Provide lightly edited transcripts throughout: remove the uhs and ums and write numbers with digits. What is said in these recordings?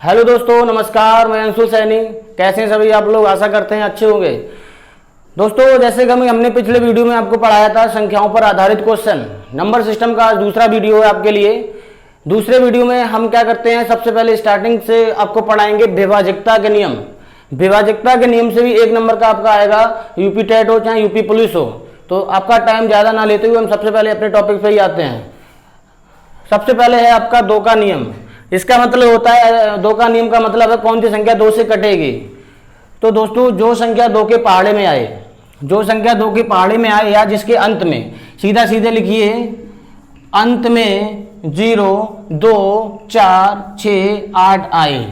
Hello दोस्तों, नमस्कार। मैं अंशुल सैनी। कैसे हैं सभी आप लोग? आशा करते हैं अच्छे होंगे। दोस्तों, जैसे कि हमने पिछले वीडियो में आपको पढ़ाया था संख्याओं पर आधारित क्वेश्चन, नंबर सिस्टम का दूसरा वीडियो है आपके लिए। दूसरे वीडियो में हम क्या करते हैं, सबसे पहले स्टार्टिंग से आपको पढ़ाएंगे विभाजकता के नियम। विभाजकता के नियम से भी 1 नंबर का आपका आएगा, यूपी टेट हो चाहे यूपी पुलिस हो। तो आपका टाइम ज़्यादा ना लेते हुए हम सबसे पहले अपने टॉपिक पे ही आते हैं। सबसे पहले है आपका 2 का नियम। इसका मतलब होता है, 2 का नियम का मतलब है कौन सी संख्या 2 से कटेगी। तो दोस्तों, जो संख्या 2 के पहाड़े में आए, जो संख्या 2 के पहाड़े में आए या जिसके अंत में, सीधा सीधे लिखिए, अंत में 0, 2, 4, 6, 8 आए।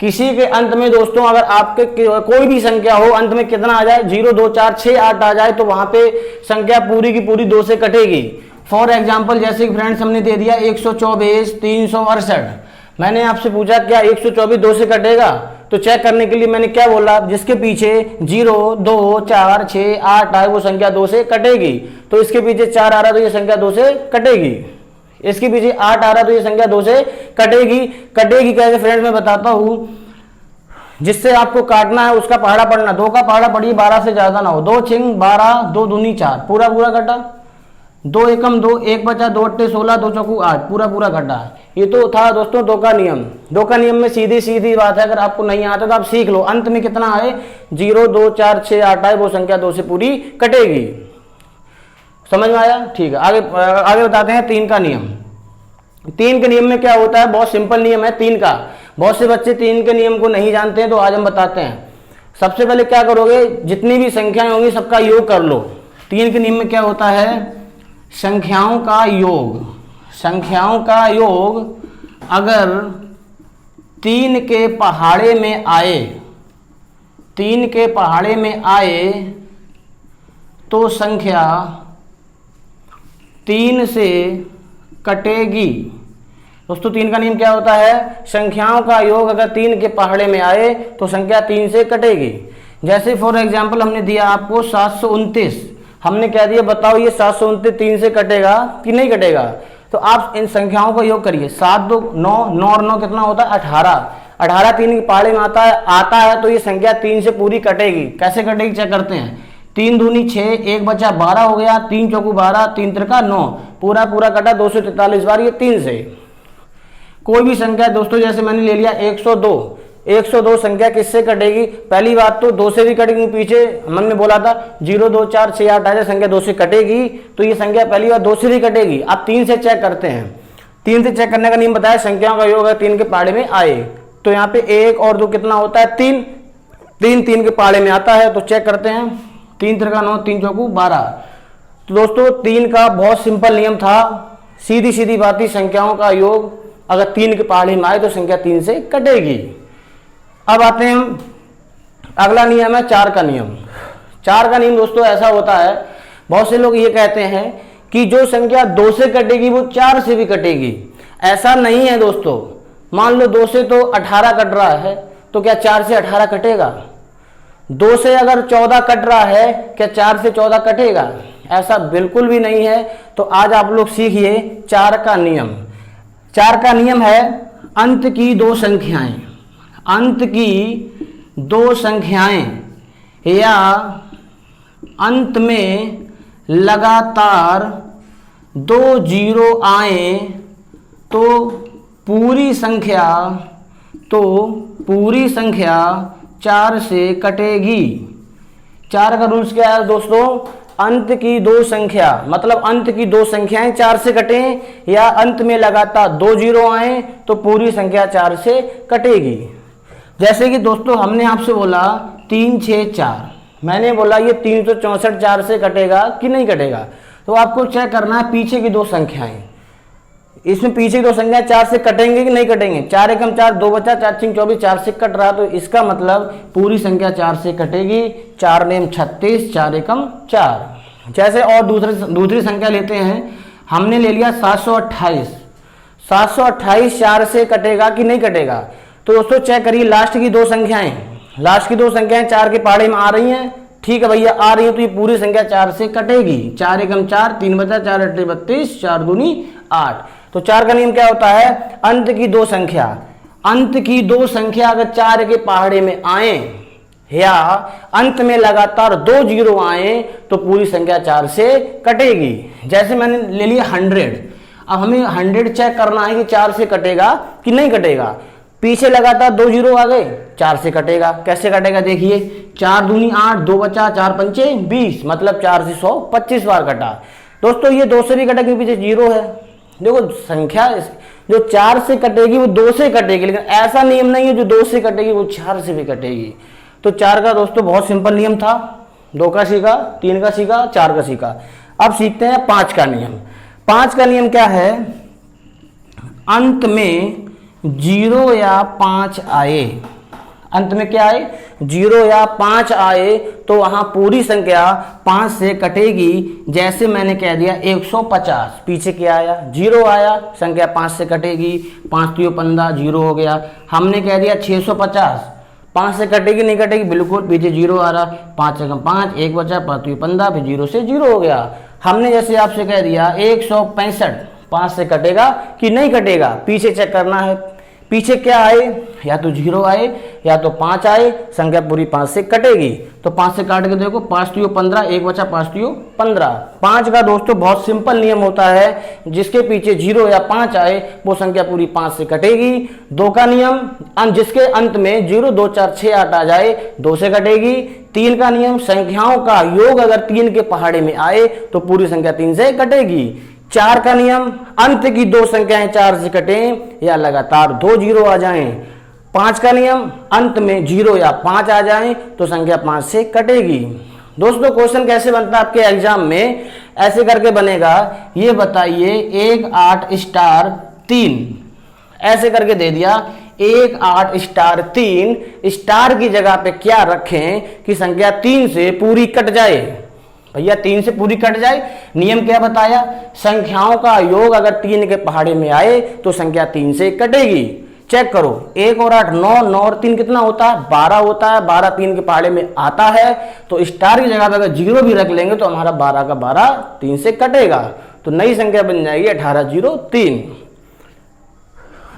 किसी के अंत में दोस्तों अगर आपके कोई भी संख्या हो, अंत में कितना आ जाए, 0, 2, 4, 6, 8 आ जाए, तो वहां पे संख्या पूरी की पूरी 2 से कटेगी। फॉर एग्जाम्पल, जैसे कि फ्रेंड्स हमने दे दिया 124, 368। मैंने आपसे पूछा क्या 124 2 से कटेगा? तो चेक करने के लिए मैंने क्या बोला, जिसके पीछे 0, 2, 4, 6, 8 आए वो संख्या 2 से कटेगी। तो इसके पीछे 4 आ रहा तो ये संख्या 2 से कटेगी। इसके पीछे 8 आ रहा तो ये संख्या 2 से कटेगी। कटेगी कैसे फ्रेंड्स, मैं बताता हूं। जिससे आपको काटना है उसका पहाड़ा पढ़ना। 2 का पहाड़ा पढ़िए, 12 से ज्यादा ना हो। 2 छिंग 12, 2 दूनी 4, पूरा पूरा कटा। 2 एकम 2, 1 बचा, 2 अट्टे 16, 2 चौकू 8, पूरा पूरा कटा। ये तो था दोस्तों 2 का नियम। 2 का नियम में सीधी सीधी बात है, अगर आपको नहीं आता तो आप सीख लो। अंत में कितना आए, 0, 2, 4, 6, 8 आए, वो संख्या 2 से पूरी कटेगी। समझ में आया? ठीक है, आगे बताते हैं 3 का नियम। 3 के नियम में क्या होता है, बहुत सिंपल नियम है 3 का। बहुत से बच्चे 3 के नियम को नहीं जानते हैं, तो आज हम बताते हैं। सबसे पहले क्या करोगे, जितनी भी संख्याएं होंगी सबका योग कर लो। 3 के नियम में क्या होता है, संख्याओं का योग। संख्याओं का योग अगर 3 के पहाड़े में आए, 3 के पहाड़े में आए तो संख्या 3 से कटेगी। दोस्तों, 3 का नियम क्या होता है, संख्याओं का योग अगर 3 के पहाड़े में आए तो संख्या 3 से कटेगी। जैसे फॉर एग्जाम्पल हमने दिया आपको 729। हमने कह दिया बताओ ये 729 3 से कटेगा कि नहीं कटेगा। तो आप इन संख्याओं का योग करिए। 7 2 9, 9 और 9 कितना होता है, 18। 18 3 के पहाड़े में आता है तो ये संख्या 3 से पूरी कटेगी। कैसे कटेगी चेक करते हैं। 3 दूनी 6, 1 बचा 12 हो गया, 3 चौकू 12, 3 त्रिका 9, पूरा पूरा कटा 243 बार, ये 3 से। कोई भी संख्या दोस्तों, जैसे मैंने ले लिया 102। 102 संख्या किससे कटेगी? पहली बात तो 2 से भी कटेगी। पीछे हमने बोला था 0, 2, 4, 6, 8 आ जाए, संख्या 2 से कटेगी। तो ये संख्या पहली बार 2 से भी कटेगी। आप 3 से चेक करते हैं। 3 से चेक करने का नियम बताया, संख्याओं का योग है 3 के पहाड़े में आए। तो यहाँ पे 1 और 2 कितना होता है, 3। 3 के पहाड़े में आता है तो चेक करते हैं। 3 त्रिका 9, 3 चौकू 12। तो दोस्तों 3 का बहुत सिंपल नियम था, सीधी सीधी बात थी। संख्याओं का योग अगर 3 के पहाड़े में आए तो संख्या 3 से कटेगी। अब आते हैं हम, अगला नियम है 4 का नियम। 4 का नियम दोस्तों ऐसा होता है, बहुत से लोग ये कहते हैं कि जो संख्या 2 से कटेगी वो 4 से भी कटेगी। ऐसा नहीं है दोस्तों। मान लो 2 से तो 18 कट रहा है, तो क्या 4 से 18 कटेगा? 2 से अगर 14 कट रहा है, क्या 4 से 14 कटेगा? ऐसा बिल्कुल भी नहीं है। तो आज आप लोग सीखिए 4 का नियम। 4 का नियम है, अंत की 2 संख्याएं, अंत की 2 संख्याएं या अंत में लगातार 2 0 आए तो पूरी संख्या 4 से कटेगी। 4 का रूल्स क्या है दोस्तों, अंत की 2 संख्या, मतलब अंत की 2 संख्याएं 4 से कटें या अंत में लगातार 2 0 आए तो पूरी संख्या 4 से कटेगी। जैसे कि दोस्तों हमने आपसे बोला 3 6 4, मैंने बोला ये 364 4 से कटेगा कि नहीं कटेगा। तो आपको चेक करना है पीछे की 2 संख्याएं, इसमें पीछे की 2 संख्याएं 4 से कटेंगे कि नहीं कटेंगे। 4 एकम 4, 2 बचा, 4 छिंग 24, 4 से कट रहा, तो इसका मतलब पूरी संख्या 4 से कटेगी। 4 नेम 36, 4 एकम 4। जैसे और दूसरी संख्या लेते हैं, हमने ले लिया 728। 728 4 से कटेगा कि नहीं कटेगा। तो दोस्तों चेक करिए लास्ट की 2 संख्याएं, 4 के पहाड़े में आ रही हैं। ठीक है भैया, आ रही है तो ये पूरी संख्या 4 से कटेगी। 4 एकम 4, 3 बचा, 4 अट्ठे 32, 4 दूनी 8। तो 4 का नियम क्या होता है, अंत की 2 संख्या, अंत की दो संख्या अगर 4 के पहाड़े में आए या अंत में लगातार 2 जीरो आए तो पूरी संख्या 4 से कटेगी। जैसे मैंने ले लिया 100, अब हमें 100 चेक करना है कि 4 से कटेगा कि नहीं कटेगा। पीछे लगातार 2 जीरो आ गए, 4 से कटेगा। कैसे कटेगा देखिए, 4 दूनी 8, 2 बचा, 4 पंचे 20, मतलब 4 से 100 25 बार कटा। दोस्तों ये 2 से भी कटा क्योंकि पीछे जीरो है। देखो संख्या जो 4 से कटेगी वो 2 से कटेगी, लेकिन ऐसा नियम नहीं है जो 2 से कटेगी वो 4 से भी कटेगी। तो 4 का दोस्तों बहुत सिंपल नियम था, 2 का सीखा, 3 का सीखा, 4 का सीखा। अब सीखते हैं 5 का नियम। 5 का नियम क्या है, अंत में 0 या 5 आए, अंत में क्या आए 0 या 5 आए तो वहां पूरी संख्या 5 से कटेगी। जैसे मैंने कह दिया 150, पीछे क्या आया 0 आया, संख्या 5 से कटेगी, 5 3 15 0 हो गया। हमने कह दिया 650, 5 से कटेगी नहीं कटेगी, बिल्कुल पीछे 0 आ रहा, 5 से कम 5, 1 बचा, 5 3 15, फिर 0 से 0 हो गया। हमने जैसे आपसे कह दिया 165, 5 से कटेगा कि नहीं कटेगा, पीछे चेक करना है। पीछे क्या आए, या तो 0 आए या तो 5 आए, संख्या पूरी 5 से कटेगी। तो 5 से काट के देखो, 5 3 15, 1 बचा, 5 3 15। 5 का दोस्तों बहुत सिंपल नियम होता है, जिसके पीछे 0 या 5 आए वो संख्या पूरी 5 से कटेगी। 2 का नियम, जिसके अंत में 0 2 4 6 8 आ जाए 2 से कटेगी। 3 का नियम, संख्याओं का योग अगर 3 के पहाड़े में आए तो पूरी संख्या 3 से कटेगी। 4 का नियम, अंत की 2 संख्याएं 4 से कटें या लगातार 2 जीरो आ जाएं। 5 का नियम, अंत में 0 या 5 आ जाएं तो संख्या 5 से कटेगी। दोस्तों क्वेश्चन कैसे बनता है आपके एग्जाम में, ऐसे करके बनेगा, ये बताइए 1 8 स्टार 3, ऐसे करके दे दिया 1 8 स्टार 3, स्टार की जगह पे क्या रखें कि संख्या 3 से पूरी कट जाए। भैया 3 से पूरी कट जाए, नियम क्या बताया, संख्याओं का योग अगर 3 के पहाड़े में आए तो संख्या 3 से कटेगी। चेक करो, 1 और 8 9, 9 और 3 कितना होता है 12 होता है, 12 3 के पहाड़े में आता है, तो स्टार की जगह पे अगर 0 भी रख लेंगे तो हमारा 12 का 12 3 से कटेगा, तो नई संख्या बन जाएगी 18 0 3।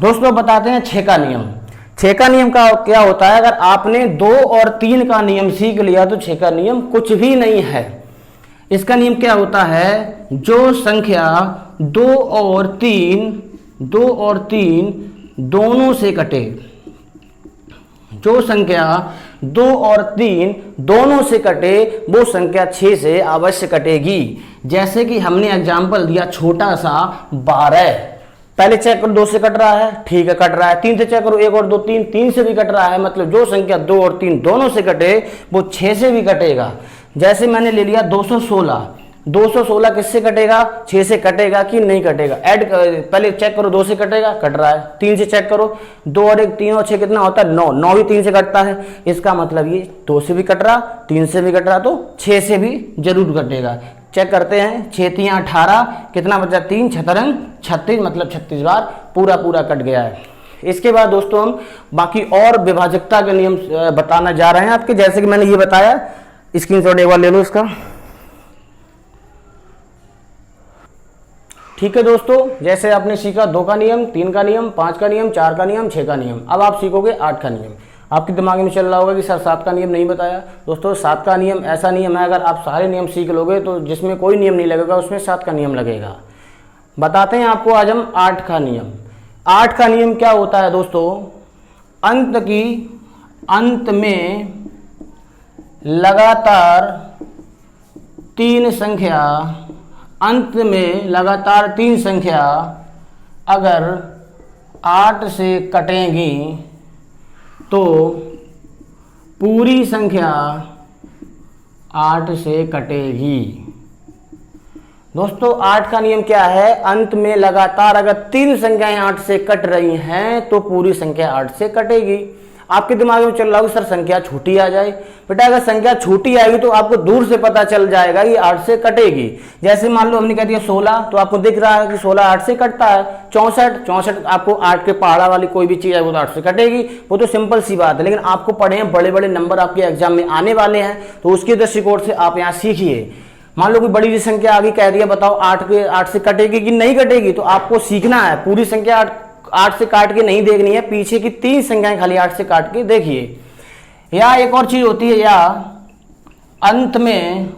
दोस्तों बताते हैं 6 का नियम। 6 का नियम का क्या होता है, अगर आपने 2 और 3 का नियम सीख लिया तो 6 का नियम कुछ भी नहीं है। इसका नियम क्या होता है, जो संख्या 2 और 3 दोनों से कटे, जो संख्या 2 और 3 दोनों से कटे वो संख्या 6 से अवश्य कटेगी। जैसे कि हमने एग्जाम्पल दिया छोटा सा 12, पहले चेक करो 2 से कट रहा है, ठीक है कट रहा है। 3 से चेक करो, 1 और 2 3 से भी कट रहा है, मतलब जो संख्या 2 और 3 दोनों से कटे वो 6 से भी कटेगा। जैसे मैंने ले लिया 216, 216 किससे कटेगा 6 से कटेगा कि नहीं कटेगा। ऐड पहले चेक करो 2 से कटेगा, कट रहा है। 3 से चेक करो, 2 और 1 3 और 6 कितना होता है 9, 9 भी 3 से कटता है, इसका मतलब ये 2 से भी कट रहा, 3 से भी कट रहा, तो 6 से भी जरूर कटेगा। चेक करते हैं, 6 3 18, कितना बचा 3 छतरंग 36, मतलब 36 बार पूरा पूरा कट गया है। इसके बाद दोस्तों हम बाकी और विभाजकता के नियम बताना जा रहे हैं आपके, जैसे कि मैंने ये बताया, स्क्रीनशॉट एक बार ले लो इसका। ठीक है दोस्तों, जैसे आपने सीखा 2 का नियम, 3 का नियम, 5 का नियम, 4 का नियम, 6 का नियम, अब आप सीखोगे 8 का नियम। आपके दिमाग में चल रहा होगा कि सर 7 का नियम नहीं बताया। दोस्तों 7 का नियम ऐसा नियम है, अगर आप सारे नियम सीख लोगे तो जिसमें कोई नियम नहीं लगेगा उसमें 7 का नियम लगेगा। बताते हैं आपको आज हम 8 का नियम। 8 का नियम क्या होता है दोस्तों, अंत में लगातार 3 संख्या, अंत में लगातार 3 संख्या अगर 8 से कटेंगी तो पूरी संख्या 8 से कटेगी। दोस्तों 8 का नियम क्या है, अंत में लगातार अगर 3 संख्याएं 8 से कट रही हैं तो पूरी संख्या 8 से कटेगी। आपके दिमाग में चल रहा होगा सर संख्या छोटी आ जाए, बेटा अगर संख्या छोटी आएगी तो आपको दूर से पता चल जाएगा कि 8 से कटेगी। जैसे मान लो हमने कह दिया 16, तो आपको दिख रहा है कि 16 8 से कटता है। 64 आपको 8 के पहाड़ा वाली कोई भी चीज है वो तो 8 से कटेगी, वो तो सिंपल सी बात है। लेकिन आपको पढ़े हैं बड़े बड़े नंबर आपके एग्जाम में आने वाले हैं, तो उसके दृष्टिकोण से आप यहाँ सीखिए। मान लो कोई बड़ी सी संख्या आगे कह दिया, बताओ 8 से कटेगी कि नहीं कटेगी, तो आपको सीखना है पूरी संख्या 8 से काट के नहीं देखनी है, पीछे की 3 संख्याएं खाली 8 से काट के देखिए। या एक और चीज होती है, या अंत में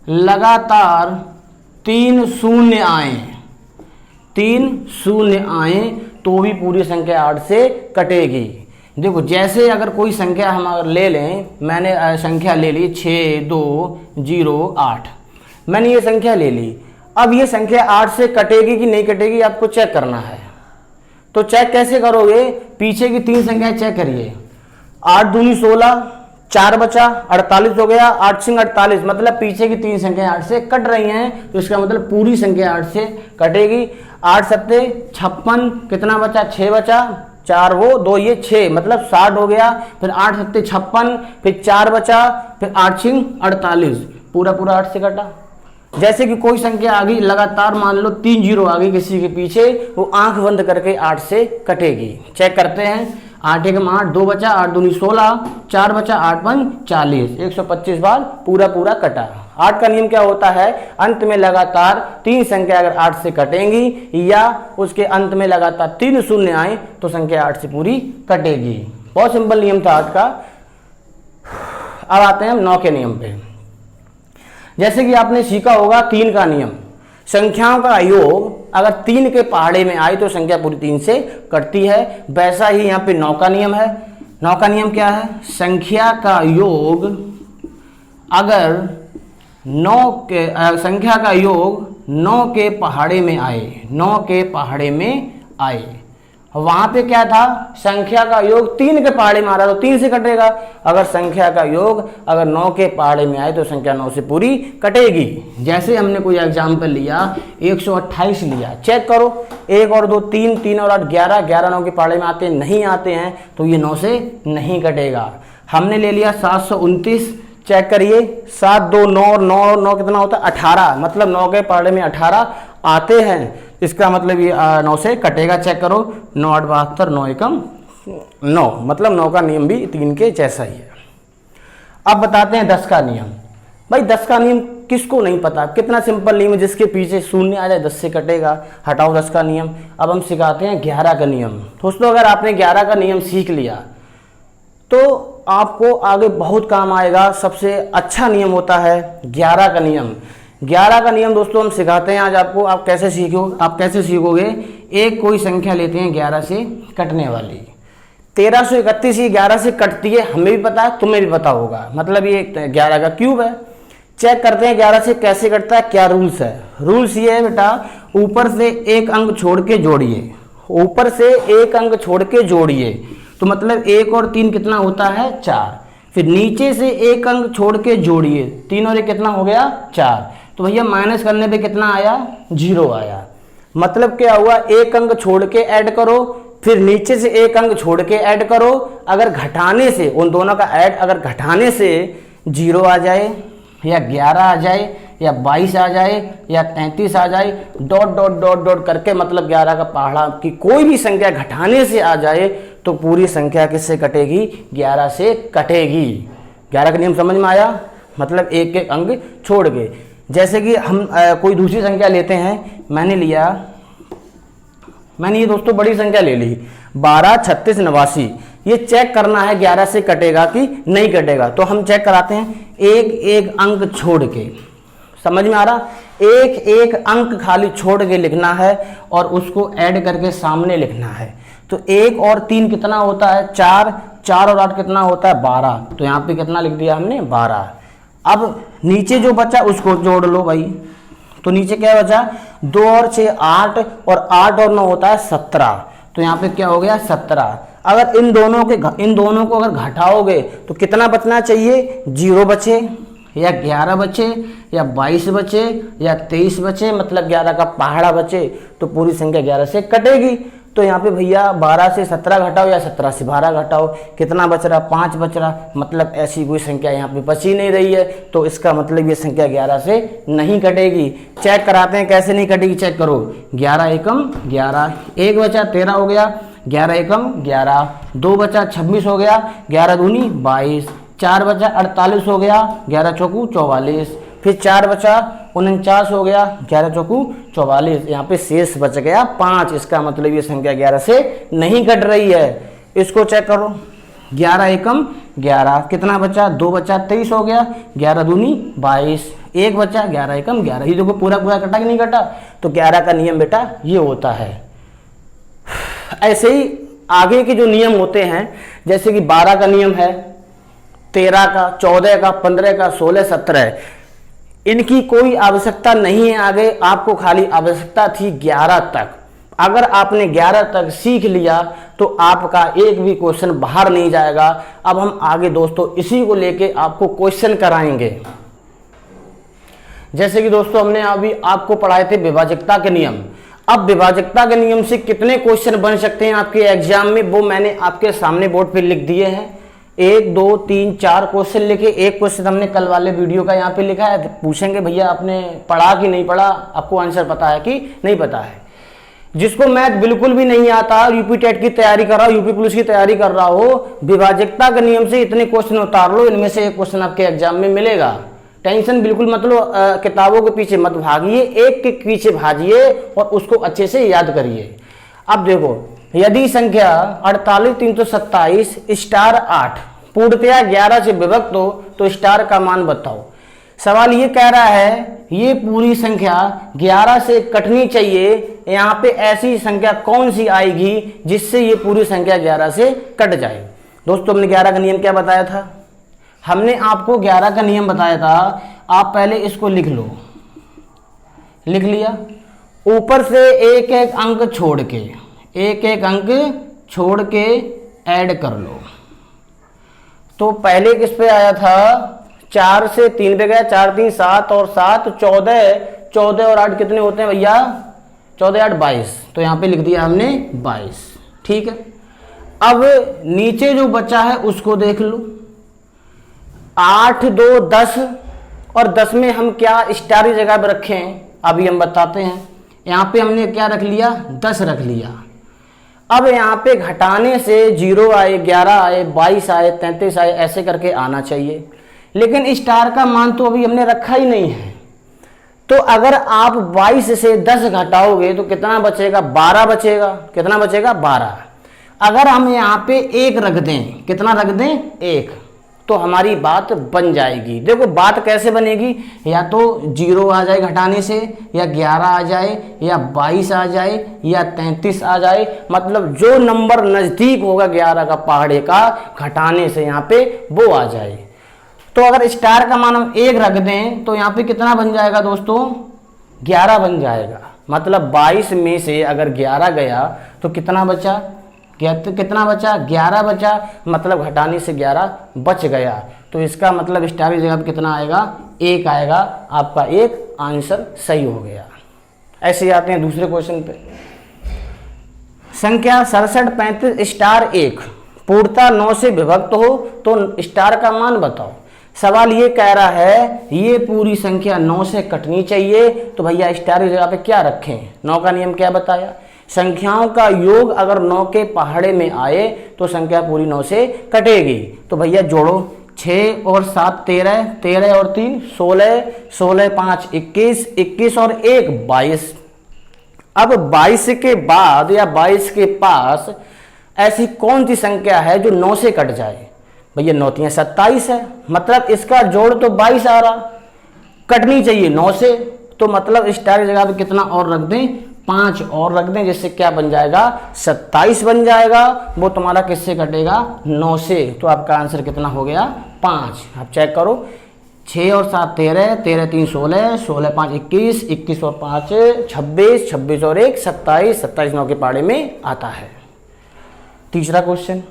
लगातार 3 शून्य आए, 3 शून्य आए तो भी पूरी संख्या 8 से कटेगी। देखो जैसे अगर कोई संख्या हम अगर ले लें, मैंने संख्या ले ली 6208, मैंने ये संख्या ले ली। अब ये संख्या 8 से कटेगी कि नहीं कटेगी आपको चेक करना है। तो चेक कैसे करोगे, पीछे की 3 संख्याएं चेक करिए। 8 दूनी 16, 4 बचा 48 हो गया, 8 सिंह 48, मतलब पीछे की 3 संख्याएं 8 से कट रही हैं, तो इसका मतलब पूरी संख्या 8 से कटेगी। 8 सत्ते 56, कितना बचा 6 बचा, 4 वो 2 ये 6, मतलब 60 हो गया। फिर 8 सत्ते 56, फिर 4 बचा, फिर 8 सिंह 48, पूरा 8 से कटा। जैसे कि कोई संख्या आ गई लगातार, मान लो 3 जीरो आ गई किसी के पीछे, वो आंख बंद करके 8 से कटेगी। चेक करते हैं। 8 एकम 8, 2 बचा, 8 दूनी 16, 4 बचा, 8 पंच 40, 125 बार पूरा कटा। 8 का नियम क्या होता है, अंत में लगातार 3 संख्या अगर 8 से कटेंगी या उसके अंत में लगातार 3 शून्य आए तो संख्या 8 से पूरी कटेगी। बहुत सिंपल नियम था 8 का। अब आते हैं हम 9 के नियम पे। जैसे कि आपने सीखा होगा 3 का नियम, संख्याओं का योग अगर 3 के पहाड़े में आए तो संख्या पूरी 3 से कटती है। वैसा ही यहाँ पे 9 का नियम है। 9 का नियम क्या है, संख्या का योग अगर 9 के पहाड़े में आए, 9 के पहाड़े में आए, वहां पे क्या था, संख्या का योग 3 के पहाड़े में आ रहा तो 3 से कटेगा। अगर संख्या का योग अगर 9 के पहाड़े में आए तो संख्या 9 से पूरी कटेगी। जैसे हमने कोई एग्जाम्पल लिया 128 लिया, चेक करो 1 और 2 3, 3 और 8 11, 11 9 के पहाड़े में आते हैं नहीं आते हैं तो ये 9 से नहीं कटेगा। हमने ले लिया 729, चेक करिए 7 2 9 और 9 9 कितना होता है 18, मतलब 9 के पहाड़े में 18 आते हैं, इसका मतलब ये 9 से कटेगा। चेक करो 9 8 72, 9 एकम 9, मतलब 9 का नियम भी 3 के जैसा ही है। अब बताते हैं 10 का नियम। भाई 10 का नियम किसको नहीं पता, कितना सिंपल नियम है, जिसके पीछे शून्य आ जाए 10 से कटेगा। हटाओ 10 का नियम। अब हम सिखाते हैं 11 का नियम। दोस्तों अगर आपने 11 का नियम सीख लिया तो आपको आगे बहुत काम आएगा। सबसे अच्छा नियम होता है 11 का नियम। 11 का नियम दोस्तों हम सिखाते हैं आज आपको। आप कैसे सीखोगे, एक कोई संख्या लेते हैं 11 से कटने वाली। 1331 ये 11 से कटती है, हमें भी पता है तुम्हें भी पता होगा, मतलब ये 11 का क्यूब है। चेक करते हैं 11 से कैसे कटता है, क्या रूल्स है। रूल्स ये है बेटा, ऊपर से एक अंक छोड़ के जोड़िए, ऊपर से एक अंक छोड़ के जोड़िए, तो मतलब 1 और 3 कितना होता है 4। फिर नीचे से एक अंक छोड़ के जोड़िए, 3 और 1 कितना हो गया 4। तो भैया माइनस करने पे कितना आया 0 आया। मतलब क्या हुआ, एक अंक छोड़ के ऐड करो, फिर नीचे से एक अंक छोड़ के ऐड करो। अगर घटाने से उन दोनों का ऐड अगर घटाने से 0 आ जाए या 11 आ जाए या 22 आ जाए या 33 आ जाए, डॉट डॉट डॉट डॉट करके, मतलब 11 का पहाड़ा की कोई भी संख्या घटाने से आ जाए तो पूरी संख्या किससे कटेगी, 11 से कटेगी। 11 का नियम समझ में आया, मतलब एक एक अंक छोड़ के। जैसे कि हम कोई दूसरी संख्या लेते हैं, मैंने ये दोस्तों बड़ी संख्या ले ली 12 36 89, ये चेक करना है 11 से कटेगा कि नहीं कटेगा। तो हम चेक कराते हैं एक एक अंक छोड़ के, समझ में आ रहा, एक एक अंक खाली छोड़ के लिखना है और उसको ऐड करके सामने लिखना है। तो 1 और 3 कितना होता है 4, 4 और 8 कितना होता है 12, तो यहाँ पे कितना लिख दिया हमने 12। अब नीचे जो बचा उसको जोड़ लो भाई, तो नीचे क्या बचा 2 और 6 8 और 8 और 9 होता है 17, तो यहाँ पे क्या हो गया 17। अगर इन दोनों को अगर घटाओगे तो कितना बचना चाहिए, 0 बचे या 11 बचे या 22 बचे या 23 बचे, मतलब 11 का पहाड़ा बचे तो पूरी संख्या 11 से कटेगी। तो यहाँ पे भैया 12 से 17 घटाओ या 17 से 12 घटाओ, कितना बच रहा 5 बच रहा, मतलब ऐसी कोई संख्या यहाँ पे बच ही नहीं रही है, तो इसका मतलब ये संख्या 11 से नहीं कटेगी। चेक कराते हैं कैसे नहीं कटेगी, चेक करो 11 एकम 11, 1 बचा 13 हो गया, 11 एकम 11, 2 बचा 26 हो गया, 11 दूनी 22, 4 बचा 48 हो गया, 11 चौकू 44, फिर 4 बचा 49 हो गया, 11 चौकू 44, यहाँ पे शेष बच गया 5। इसका मतलब ये संख्या 11 से नहीं कट रही है। इसको चेक करो, 11 एकम 11, कितना बचा, 2 बचा, 23 हो गया, 11 दूनी 22, 1 बचा, 11 एकम 11। ये देखो पूरा पूरा कटा कि नहीं कटा। तो 11 का नियम बेटा ये होता है। ऐसे ही आगे के जो नियम होते हैं, जैसे कि 12 का नियम है, 13 का, 14 का, 15 का, 16, 17, इनकी कोई आवश्यकता नहीं है आगे। आपको खाली आवश्यकता थी 11 तक। अगर आपने 11 तक सीख लिया तो आपका एक भी क्वेश्चन बाहर नहीं जाएगा। अब हम आगे दोस्तों इसी को लेके आपको क्वेश्चन कराएंगे। जैसे कि दोस्तों हमने अभी आपको पढ़ाए थे विभाजकता के नियम। अब विभाजकता के नियम से कितने क्वेश्चन बन सकते हैं आपके एग्जाम में, वो मैंने आपके सामने बोर्ड पे लिख दिए हैं। 1 2 3 4 क्वेश्चन लिखे। एक क्वेश्चन हमने कल वाले वीडियो का यहाँ पे लिखा है। पूछेंगे भैया आपने पढ़ा कि नहीं पढ़ा, आपको आंसर पता है कि नहीं पता है। जिसको मैथ बिल्कुल भी नहीं आता, यूपी टेट की तैयारी कर रहा हो, यूपी पुलिस की तैयारी कर रहा हो, विभाजकता के नियम से इतने क्वेश्चन उतार लो, इनमें से एक क्वेश्चन आपके एग्जाम में मिलेगा। टेंशन बिल्कुल मत लो, किताबों के पीछे मत भागिए, एक के पीछे भागिए और उसको अच्छे से याद करिए। अब देखो, यदि संख्या 48 327 स्टार 8 पूर्णतया 11 से विभक्त हो तो स्टार का मान बताओ। सवाल ये कह रहा है ये पूरी संख्या 11 से कटनी चाहिए। यहाँ पे ऐसी संख्या कौन सी आएगी जिससे ये पूरी संख्या 11 से कट जाए। दोस्तों हमने 11 का नियम क्या बताया था, हमने आपको 11 का नियम बताया था। आप पहले इसको लिख लो, लिख लिया। ऊपर से एक एक अंक छोड़ के, एक एक अंक छोड़ के ऐड कर लो। तो पहले किस पे आया था, 4 से 3 पे गया, 4 3 7 और 7 14, 14 और 8 कितने होते हैं भैया, 14 8 22। तो यहाँ पे लिख दिया हमने 22। ठीक है, अब नीचे जो बचा है उसको देख लो। 8 2 10 और 10 में हम क्या स्टार जगह पर रखे हैं अभी हम बताते हैं। यहाँ पे हमने क्या रख लिया, 10 रख लिया। अब यहाँ पे घटाने से 0 आए, 11 आए, 22 आए, 33 आए, ऐसे करके आना चाहिए। लेकिन स्टार का मान तो अभी हमने रखा ही नहीं है। तो अगर आप 22 से 10 घटाओगे तो कितना बचेगा, 12 बचेगा। कितना बचेगा, 12। अगर हम यहाँ पे 1 रख दें, कितना रख दें, 1, तो हमारी बात बन जाएगी। देखो बात कैसे बनेगी, या तो 0 आ जाए घटाने से, या 11 आ जाए, या 22 आ जाए, या 33 आ जाए। मतलब जो नंबर नज़दीक होगा 11 का पहाड़े का घटाने से यहाँ पे वो आ जाए। तो अगर स्टार का मान हम 1 रख दें तो यहाँ पे कितना बन जाएगा दोस्तों, 11 बन जाएगा। मतलब 22 में से अगर 11 गया तो कितना बचा, कितना बचा, 11 बचा। मतलब घटाने से 11 बच गया। तो इसका मतलब स्टार की जगह पे कितना आएगा, 1 आएगा। आपका एक आंसर सही हो गया। ऐसे ही आते हैं दूसरे क्वेश्चन पे। संख्या 67 35 स्टार 1 पूर्णतः 9 से विभक्त हो तो स्टार का मान बताओ। सवाल ये कह रहा है ये पूरी संख्या 9 से कटनी चाहिए। तो भैया स्टार की जगह पे क्या रखें, 9 का नियम क्या बताया, संख्याओं का योग अगर 9 के पहाड़े में आए तो संख्या पूरी 9 से कटेगी। तो भैया जोड़ो, 6 और 7 13, 13 और 3 16, 16 5 21, 21 और 1 22। अब 22 के बाद या 22 के पास ऐसी कौन सी संख्या है जो 9 से कट जाए। भैया 9 3 27 है, मतलब इसका जोड़ तो 22 आ रहा, कटनी चाहिए 9 से। तो मतलब स्टार की जगह पे कितना और रख दें, 5 और रख दें, जिससे क्या बन जाएगा, 27 बन जाएगा। वो तुम्हारा किससे कटेगा, 9 से। तो आपका आंसर कितना हो गया, 5। आप चेक करो, 6 और 7 13, 13 3 16, 16 5 21, 21 और 5 26, 26 और 1 27, 27 9 के पहाड़े में आता है। तीसरा क्वेश्चन,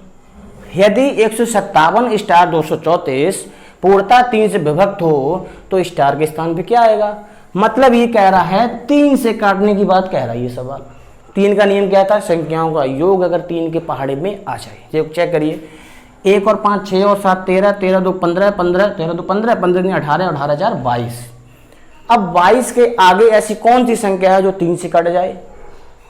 यदि 157 स्टार 234 पूर्णतः 3 से विभक्त हो तो स्टार के स्थान पे क्या आएगा। मतलब ये कह रहा है 3 से काटने की बात कह रहा है ये सवाल। 3 का नियम क्या था, संख्याओं का योग अगर 3 के पहाड़े में आ जाए। चेक करिए, 1 और 5 6 और 7 13, 13 2 15, 15 13 2 15, 15 3 18, 18 4 22। अब 22 के आगे ऐसी कौन सी संख्या है जो 3 से कट जाए,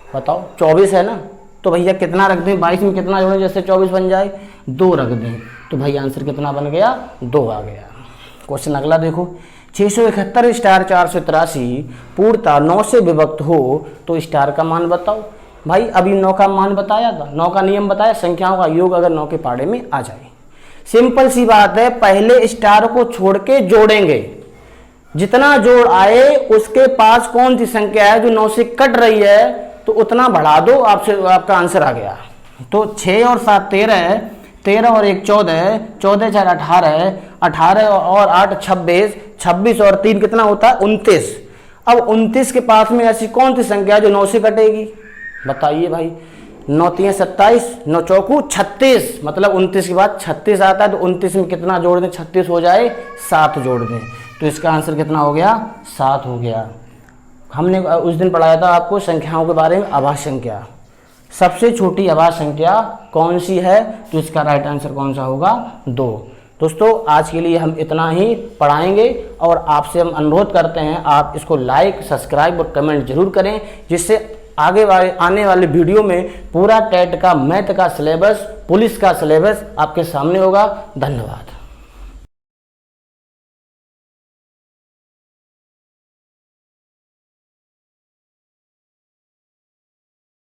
बताओ। 24 है ना, तो भैया कितना रख दें, 22 में कितना जोड़ें जैसे 24 बन जाए, 2 रख दें। तो भैया आंसर कितना बन गया, 2 आ गया। क्वेश्चन अगला देखो, 671 स्टार 483 पूर्णतः 9 से विभक्त हो तो स्टार का मान बताओ। भाई अभी 9 का मान बताया था, 9 का नियम बताया, संख्याओं का योग अगर 9 के पहाड़े में आ जाए। सिंपल सी बात है, पहले स्टार को छोड़ के जोड़ेंगे, जितना जोड़ आए उसके पास कौन सी संख्या है जो 9 से कट रही है तो उतना बढ़ा दो, आपसे आपका आंसर आ गया। तो 6 और 7 13, 13 और 1 14, 14 4 18, 18 और 8 26, 26 और 3 कितना होता है 29। अब 29 के पास में ऐसी कौन सी संख्या है जो 9 से कटेगी, बताइए भाई। 9 3 27, 9 चौकू 36, मतलब 29 के बाद 36 आता है तो 29 में कितना जोड़ दें, 36 हो जाए 7 जोड़ दें, तो इसका आंसर कितना हो गया 7 हो गया। हमने उस दिन पढ़ाया था आपको संख्याओं के बारे में, आभाज्य संख्या, सबसे छोटी आभाज्य संख्या कौन सी है, तो इसका राइट आंसर कौन सा होगा 2। दोस्तों आज के लिए हम इतना ही पढ़ाएंगे और आपसे हम अनुरोध करते हैं आप इसको लाइक, सब्सक्राइब और कमेंट जरूर करें, जिससे आने वाले वीडियो में पूरा टेट का, मैथ का सिलेबस, पुलिस का सिलेबस आपके सामने होगा। धन्यवाद।